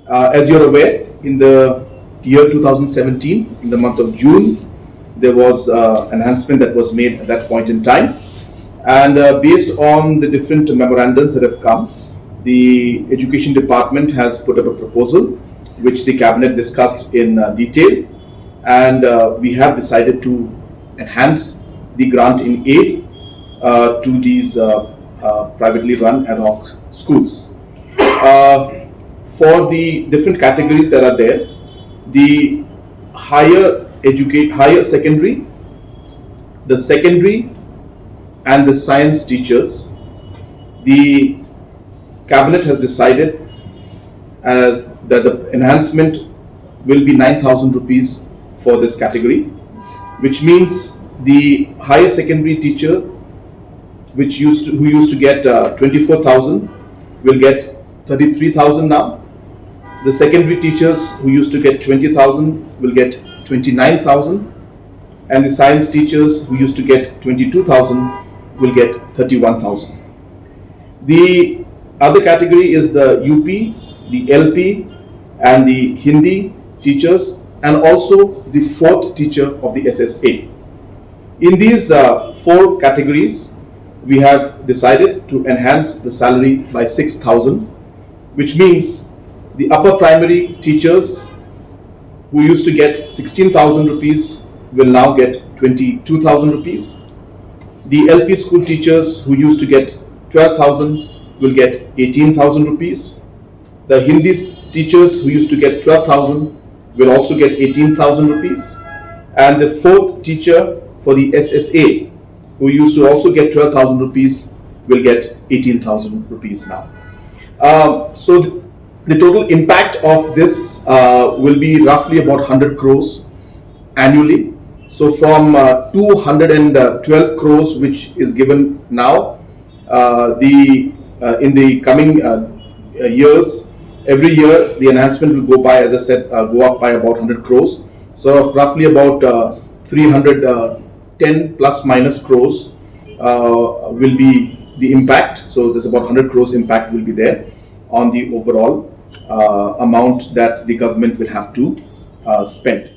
As you're aware, in the year 2017, in the month of June, there was enhancement that was made at that point in time. And based on the different memorandums that have come, the Education Department has put up a proposal which the Cabinet discussed in detail, and we have decided to enhance the grant in aid to these privately run ad hoc schools. For the different categories that are there, the higher secondary, the secondary and the science teachers, the Cabinet has decided as that the enhancement will be 9,000 rupees for this category, which means the higher secondary teacher who used to get 24,000 will get 33,000 now. The secondary teachers who used to get 20,000 will get 29,000, and the science teachers who used to get 22,000 will get 31,000. The other category is the UP, the LP, and the Hindi teachers, and also the fourth teacher of the SSA. In these four categories, we have decided to enhance the salary by 6,000, which means the upper primary teachers who used to get 16,000 rupees will now get 22,000 rupees. The LP school teachers who used to get 12,000 will get 18,000 rupees. The Hindi teachers who used to get 12,000 will also get 18,000 rupees. And the fourth teacher for the SSA who used to also get 12,000 rupees will get 18,000 rupees now. So the total impact of this will be roughly about 100 crores annually. So from 212 crores which is given now, in the coming years, every year the enhancement will go by, as I said, go up by about 100 crores. So roughly about 310 plus minus crores will be the impact. So there's about 100 crores impact will be there on the overall amount that the government will have to spend.